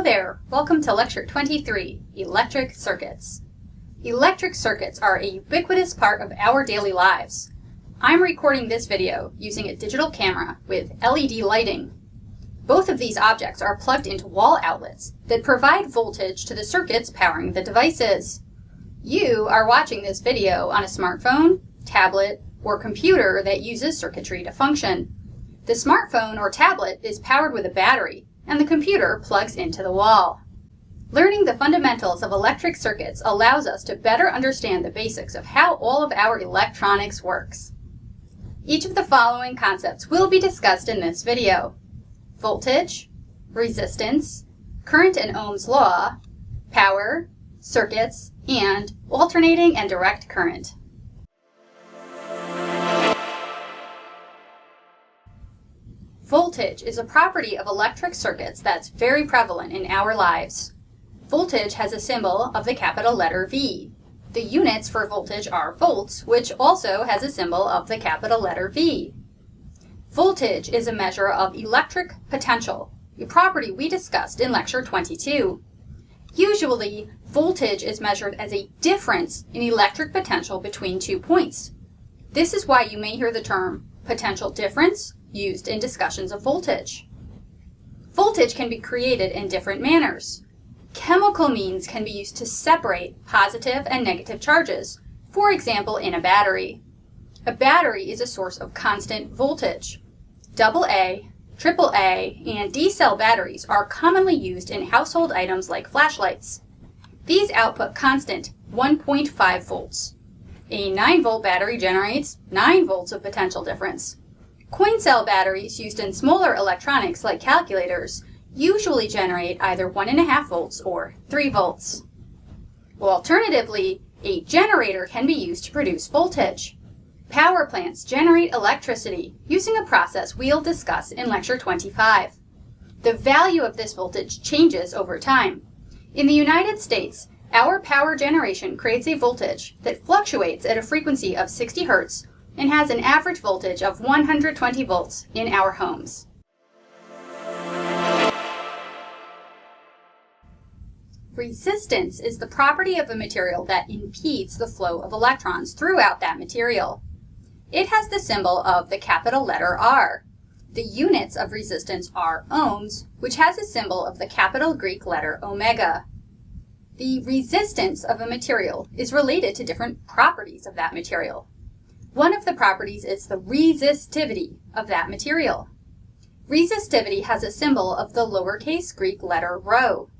there! Welcome to Lecture 23, Electric Circuits. Electric circuits are a ubiquitous part of our daily lives. I'm recording this video using a digital camera with LED lighting. Both of these objects are plugged into wall outlets that provide voltage to the circuits powering the devices. You are watching this video on a smartphone, tablet, or computer that uses circuitry to function. The smartphone or tablet is powered with a battery, and the computer plugs into the wall. Learning the fundamentals of electric circuits allows us to better understand the basics of how all of our electronics works. Each of the following concepts will be discussed in this video: voltage, resistance, current and Ohm's law, power, circuits, and alternating and direct current. Voltage is a property of electric circuits that's very prevalent in our lives. Voltage has a symbol of the capital letter V. The units for voltage are volts, which also has a symbol of the capital letter V. Voltage is a measure of electric potential, a property we discussed in Lecture 22. Usually, voltage is measured as a difference in electric potential between 2 points. This is why you may hear the term potential difference used in discussions of voltage. Voltage can be created in different manners. Chemical means can be used to separate positive and negative charges, for example in a battery. A battery is a source of constant voltage. AA, AAA, and D-cell batteries are commonly used in household items like flashlights. These output constant 1.5 volts. A 9-volt battery generates 9 volts of potential difference. Coin cell batteries used in smaller electronics like calculators usually generate either 1.5 volts or 3 volts. Alternatively, a generator can be used to produce voltage. Power plants generate electricity using a process we'll discuss in Lecture 25. The value of this voltage changes over time. In the United States, our power generation creates a voltage that fluctuates at a frequency of 60 Hz and has an average voltage of 120 volts in our homes. Resistance is the property of a material that impedes the flow of electrons throughout that material. It has the symbol of the capital letter R. The units of resistance are ohms, which has a symbol of the capital Greek letter omega. The resistance of a material is related to different properties of that material. One of the properties is the resistivity of that material. Resistivity has a symbol of the lowercase Greek letter rho.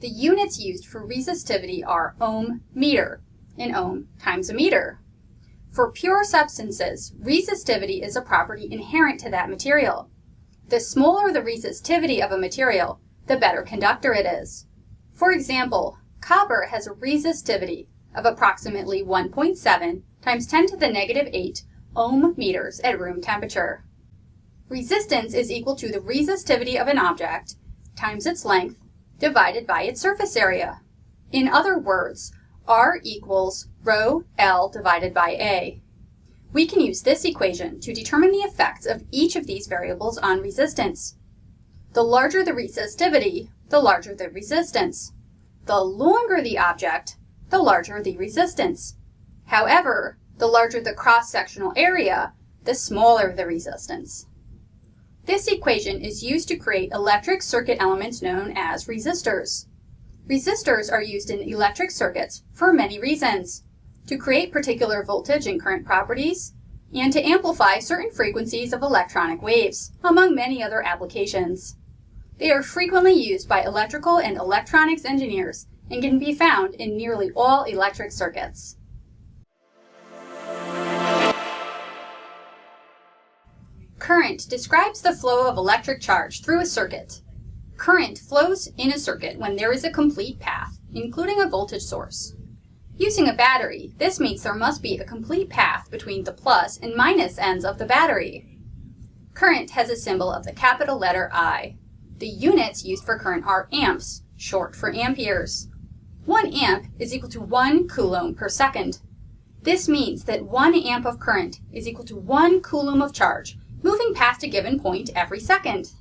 The units used for resistivity are ohm meter, an ohm times a meter. For pure substances, resistivity is a property inherent to that material. The smaller the resistivity of a material, the better conductor it is. For example, copper has a resistivity of approximately 1.7 times 10 to the negative 8 ohm meters at room temperature. Resistance is equal to the resistivity of an object times its length divided by its surface area. In other words, R equals rho L divided by A. We can use this equation to determine the effects of each of these variables on resistance. The larger the resistivity, the larger the resistance. The longer the object, the larger the resistance. However, the larger the cross-sectional area, the smaller the resistance. This equation is used to create electric circuit elements known as resistors. Resistors are used in electric circuits for many reasons: to create particular voltage and current properties, and to amplify certain frequencies of electronic waves, among many other applications. They are frequently used by electrical and electronics engineers and can be found in nearly all electric circuits. Current describes the flow of electric charge through a circuit. Current flows in a circuit when there is a complete path, including a voltage source. Using a battery, this means there must be a complete path between the plus and minus ends of the battery. Current has a symbol of the capital letter I. The units used for current are amps, short for amperes. 1 amp is equal to 1 coulomb per second. This means that 1 amp of current is equal to 1 coulomb of charge, moving past a given point every second.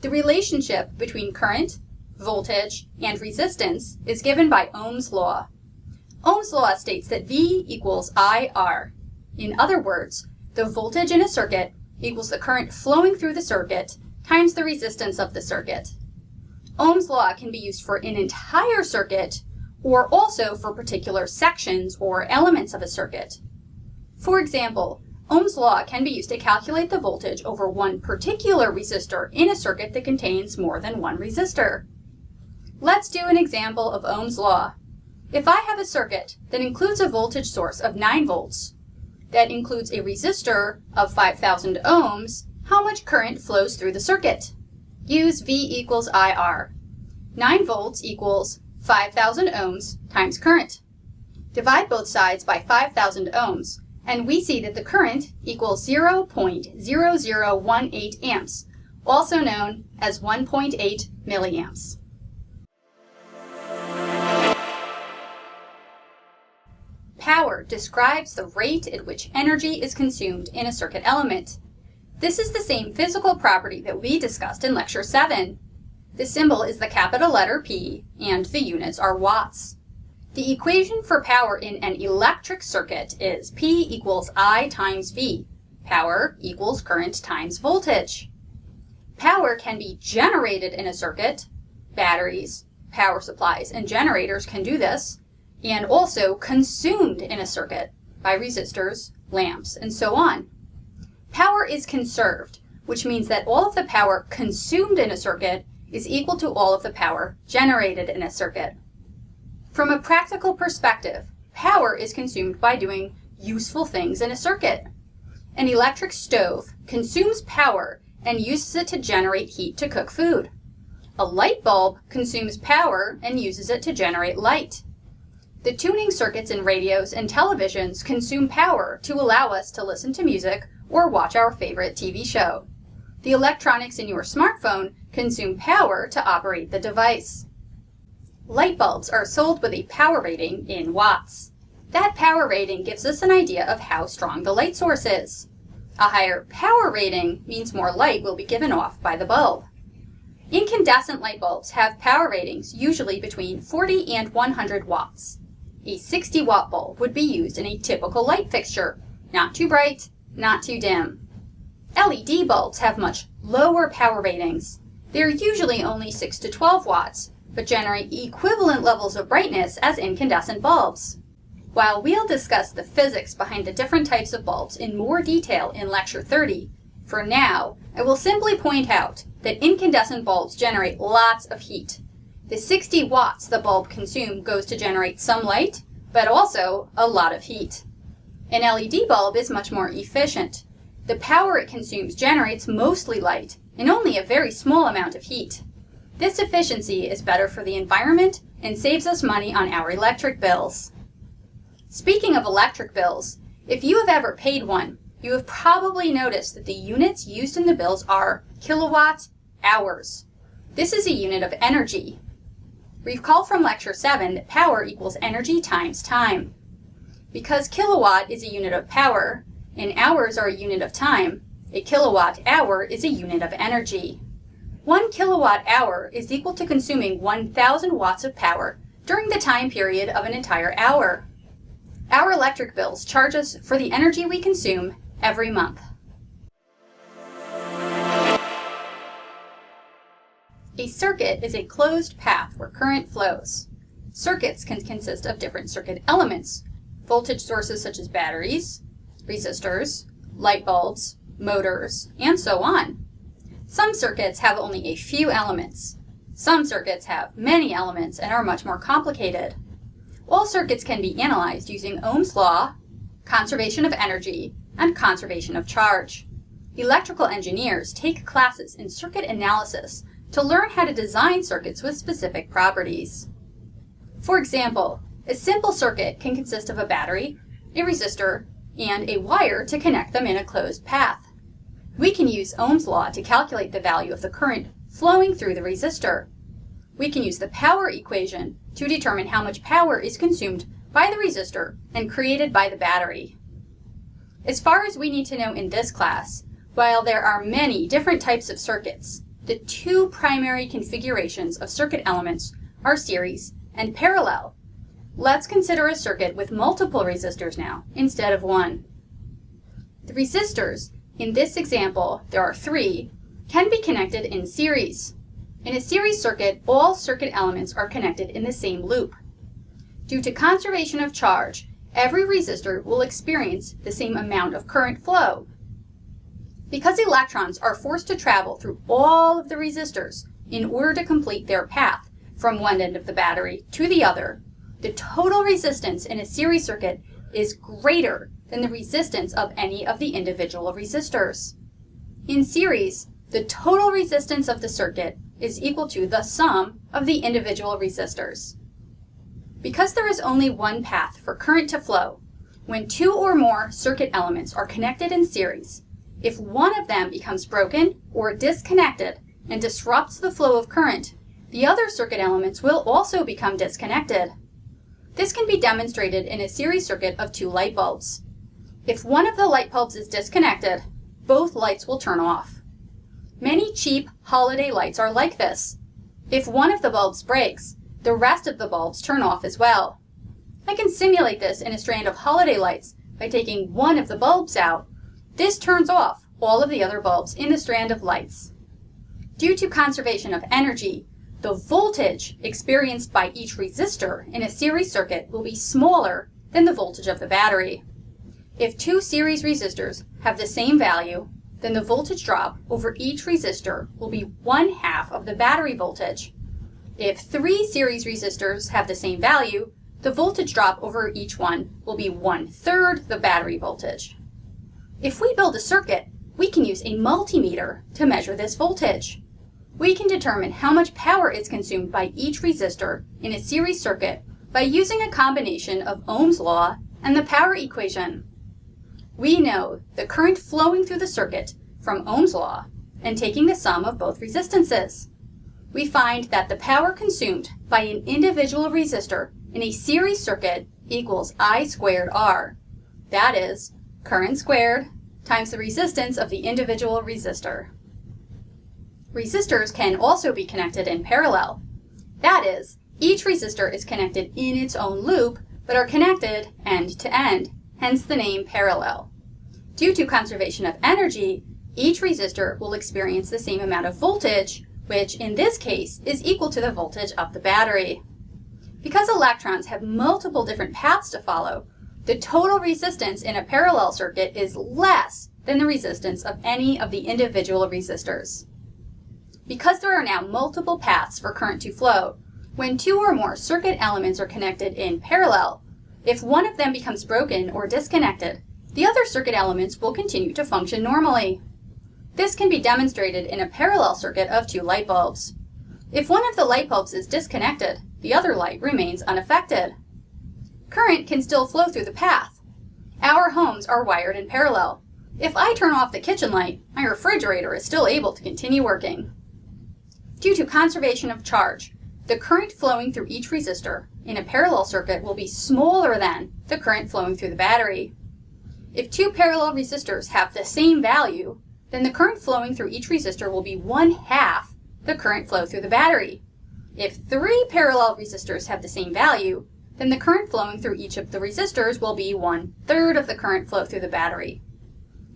The relationship between current, voltage, and resistance is given by Ohm's law. Ohm's law states that V equals IR. In other words, the voltage in a circuit equals the current flowing through the circuit times the resistance of the circuit. Ohm's law can be used for an entire circuit or also for particular sections or elements of a circuit. For example, Ohm's law can be used to calculate the voltage over one particular resistor in a circuit that contains more than one resistor. Let's do an example of Ohm's law. If I have a circuit that includes a voltage source of 9 volts, that includes a resistor of 5,000 ohms, how much current flows through the circuit? Use V equals IR. 9 volts equals 5,000 ohms times current. Divide both sides by 5,000 ohms, and we see that the current equals 0.0018 amps, also known as 1.8 milliamps. Power describes the rate at which energy is consumed in a circuit element. This is the same physical property that we discussed in Lecture 7. The symbol is the capital letter P, and the units are watts. The equation for power in an electric circuit is P equals I times V. Power equals current times voltage. Power can be generated in a circuit. Batteries, power supplies, and generators can do this, and also consumed in a circuit by resistors, lamps, and so on. Power is conserved, which means that all of the power consumed in a circuit is equal to all of the power generated in a circuit. From a practical perspective, power is consumed by doing useful things in a circuit. An electric stove consumes power and uses it to generate heat to cook food. A light bulb consumes power and uses it to generate light. The tuning circuits in radios and televisions consume power to allow us to listen to music or watch our favorite TV show. The electronics in your smartphone consume power to operate the device. Light bulbs are sold with a power rating in watts. That power rating gives us an idea of how strong the light source is. A higher power rating means more light will be given off by the bulb. Incandescent light bulbs have power ratings usually between 40 and 100 watts. A 60-watt bulb would be used in a typical light fixture, not too bright, not too dim. LED bulbs have much lower power ratings. They're usually only 6 to 12 watts, but generate equivalent levels of brightness as incandescent bulbs. While we'll discuss the physics behind the different types of bulbs in more detail in Lecture 30, for now, I will simply point out that incandescent bulbs generate lots of heat. The 60 watts the bulb consumes goes to generate some light, but also a lot of heat. An LED bulb is much more efficient. The power it consumes generates mostly light and only a very small amount of heat. This efficiency is better for the environment and saves us money on our electric bills. Speaking of electric bills, if you have ever paid one, you have probably noticed that the units used in the bills are kilowatt hours. This is a unit of energy. Recall from Lecture 7 that power equals energy times time. Because kilowatt is a unit of power, and hours are a unit of time, a kilowatt hour is a unit of energy. 1 kilowatt hour is equal to consuming 1,000 watts of power during the time period of an entire hour. Our electric bills charge us for the energy we consume every month. A circuit is a closed path where current flows. Circuits can consist of different circuit elements, voltage sources such as batteries, resistors, light bulbs, motors, and so on. Some circuits have only a few elements. Some circuits have many elements and are much more complicated. All circuits can be analyzed using Ohm's law, conservation of energy, and conservation of charge. Electrical engineers take classes in circuit analysis to learn how to design circuits with specific properties. For example, a simple circuit can consist of a battery, a resistor, and a wire to connect them in a closed path. We can use Ohm's law to calculate the value of the current flowing through the resistor. We can use the power equation to determine how much power is consumed by the resistor and created by the battery. As far as we need to know in this class, while there are many different types of circuits, The two primary configurations of circuit elements are series and parallel. Let's consider a circuit with multiple resistors now, instead of one. The resistors, in this example, there are 3, can be connected in series. In a series circuit, all circuit elements are connected in the same loop. Due to conservation of charge, every resistor will experience the same amount of current flow. Because electrons are forced to travel through all of the resistors in order to complete their path from one end of the battery to the other, the total resistance in a series circuit is greater than the resistance of any of the individual resistors. In series, the total resistance of the circuit is equal to the sum of the individual resistors. Because there is only one path for current to flow, when 2 or more circuit elements are connected in series, if one of them becomes broken or disconnected and disrupts the flow of current, the other circuit elements will also become disconnected. This can be demonstrated in a series circuit of 2 light bulbs. If one of the light bulbs is disconnected, both lights will turn off. Many cheap holiday lights are like this. If one of the bulbs breaks, the rest of the bulbs turn off as well. I can simulate this in a strand of holiday lights by taking one of the bulbs out. This turns off all of the other bulbs in the strand of lights. Due to conservation of energy, the voltage experienced by each resistor in a series circuit will be smaller than the voltage of the battery. If 2 series resistors have the same value, then the voltage drop over each resistor will be 1/2 of the battery voltage. If 3 series resistors have the same value, the voltage drop over each one will be 1/3 the battery voltage. If we build a circuit, we can use a multimeter to measure this voltage. We can determine how much power is consumed by each resistor in a series circuit by using a combination of Ohm's law and the power equation. We know the current flowing through the circuit from Ohm's law and taking the sum of both resistances. We find that the power consumed by an individual resistor in a series circuit equals I squared R. That is, current squared times the resistance of the individual resistor. Resistors can also be connected in parallel. That is, each resistor is connected in its own loop, but are connected end to end, hence the name parallel. Due to conservation of energy, each resistor will experience the same amount of voltage, which in this case is equal to the voltage of the battery. Because electrons have multiple different paths to follow, the total resistance in a parallel circuit is less than the resistance of any of the individual resistors. Because there are now multiple paths for current to flow, when 2 or more circuit elements are connected in parallel, if one of them becomes broken or disconnected, the other circuit elements will continue to function normally. This can be demonstrated in a parallel circuit of 2 light bulbs. If one of the light bulbs is disconnected, the other light remains unaffected. Current can still flow through the path. Our homes are wired in parallel. If I turn off the kitchen light, my refrigerator is still able to continue working. Due to conservation of charge, the current flowing through each resistor in a parallel circuit will be smaller than the current flowing through the battery. If 2 parallel resistors have the same value, then the current flowing through each resistor will be 1/2 the current flow through the battery. If 3 parallel resistors have the same value, then the current flowing through each of the resistors will be 1/3 of the current flow through the battery.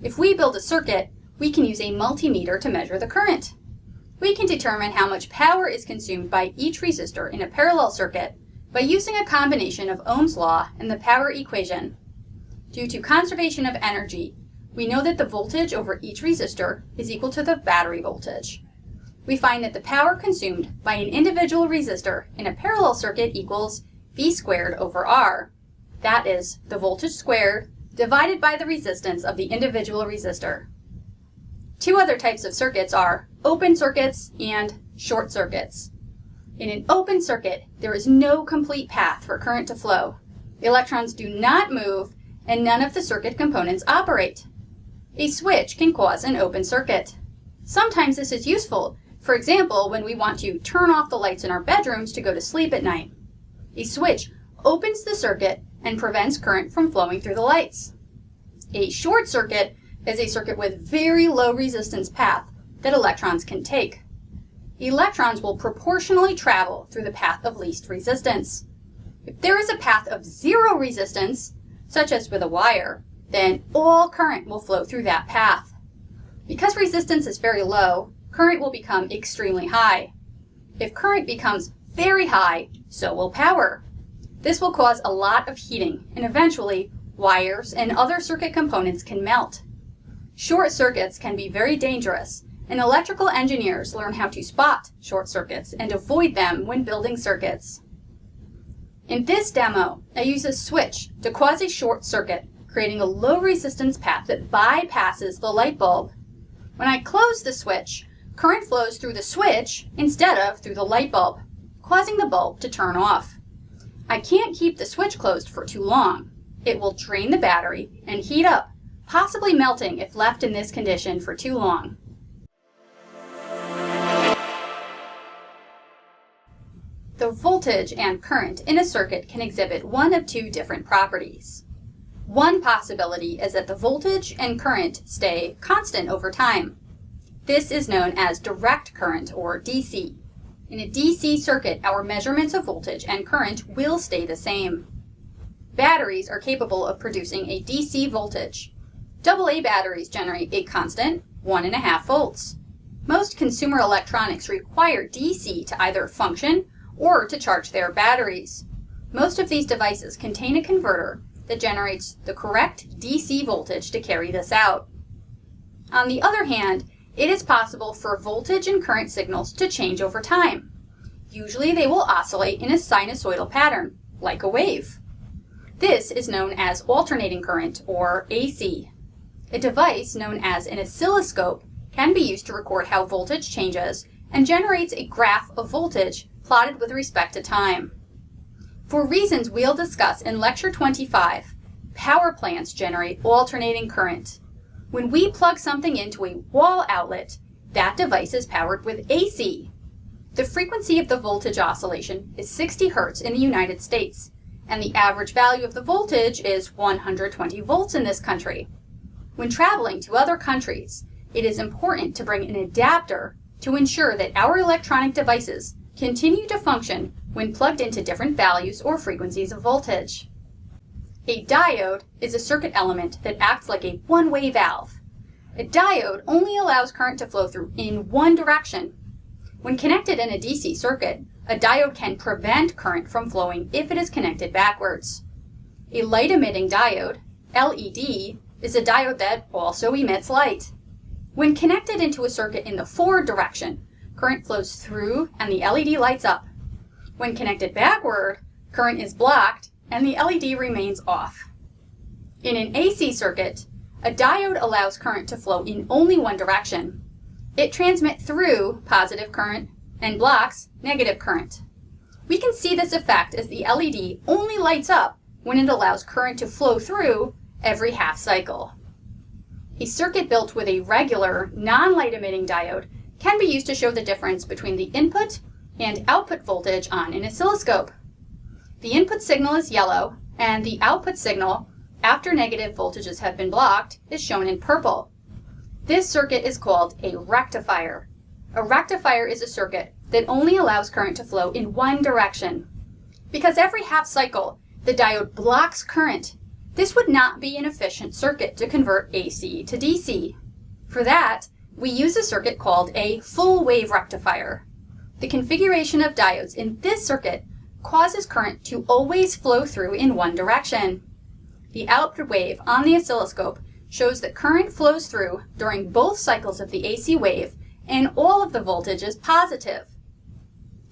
If we build a circuit, we can use a multimeter to measure the current. We can determine how much power is consumed by each resistor in a parallel circuit by using a combination of Ohm's law and the power equation. Due to conservation of energy, we know that the voltage over each resistor is equal to the battery voltage. We find that the power consumed by an individual resistor in a parallel circuit equals V squared over R. That is, the voltage squared divided by the resistance of the individual resistor. 2 other types of circuits are open circuits and short circuits. In an open circuit, there is no complete path for current to flow. Electrons do not move, and none of the circuit components operate. A switch can cause an open circuit. Sometimes this is useful, for example, when we want to turn off the lights in our bedrooms to go to sleep at night. A switch opens the circuit and prevents current from flowing through the lights. A short circuit is a circuit with very low resistance path that electrons can take. Electrons will proportionally travel through the path of least resistance. If there is a path of zero resistance, such as with a wire, then all current will flow through that path. Because resistance is very low, current will become extremely high. If current becomes very high, so will power. This will cause a lot of heating, and eventually, wires and other circuit components can melt. Short circuits can be very dangerous, and electrical engineers learn how to spot short circuits and avoid them when building circuits. In this demo, I use a switch to cause a short circuit, creating a low resistance path that bypasses the light bulb. When I close the switch, current flows through the switch instead of through the light bulb, causing the bulb to turn off. I can't keep the switch closed for too long. It will drain the battery and heat up, possibly melting if left in this condition for too long. The voltage and current in a circuit can exhibit one of two different properties. One possibility is that the voltage and current stay constant over time. This is known as direct current, or DC. In a DC circuit, our measurements of voltage and current will stay the same. Batteries are capable of producing a DC voltage. AA batteries generate a constant 1.5 volts. Most consumer electronics require DC to either function or to charge their batteries. Most of these devices contain a converter that generates the correct DC voltage to carry this out. On the other hand, it is possible for voltage and current signals to change over time. Usually they will oscillate in a sinusoidal pattern, like a wave. This is known as alternating current, or AC. A device known as an oscilloscope can be used to record how voltage changes and generates a graph of voltage plotted with respect to time. For reasons we'll discuss in Lecture 25, power plants generate alternating current. When we plug something into a wall outlet, that device is powered with AC. The frequency of the voltage oscillation is 60 Hz in the United States, and the average value of the voltage is 120 volts in this country. When traveling to other countries, it is important to bring an adapter to ensure that our electronic devices continue to function when plugged into different values or frequencies of voltage. A diode is a circuit element that acts like a one-way valve. A diode only allows current to flow through in one direction. When connected in a DC circuit, a diode can prevent current from flowing if it is connected backwards. A light-emitting diode, LED, is a diode that also emits light. When connected into a circuit in the forward direction, current flows through and the LED lights up. When connected backward, current is blocked and the LED remains off. In an AC circuit, a diode allows current to flow in only one direction. It transmits through positive current and blocks negative current. We can see this effect as the LED only lights up when it allows current to flow through every half cycle. A circuit built with a regular, non-light emitting diode can be used to show the difference between the input and output voltage on an oscilloscope. The input signal is yellow, and the output signal, after negative voltages have been blocked, is shown in purple. This circuit is called a rectifier. A rectifier is a circuit that only allows current to flow in one direction. Because every half cycle, the diode blocks current, this would not be an efficient circuit to convert AC to DC. For that, we use a circuit called a full-wave rectifier. The configuration of diodes in this circuit causes current to always flow through in one direction. The output wave on the oscilloscope shows that current flows through during both cycles of the AC wave and all of the voltage is positive.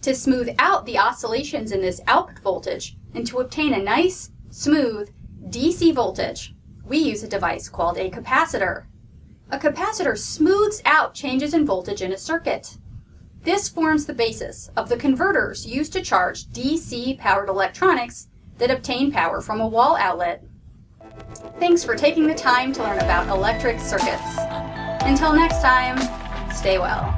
To smooth out the oscillations in this output voltage and to obtain a nice, smooth DC voltage, we use a device called a capacitor. A capacitor smooths out changes in voltage in a circuit. This forms the basis of the converters used to charge DC-powered electronics that obtain power from a wall outlet. Thanks for taking the time to learn about electric circuits. Until next time, stay well.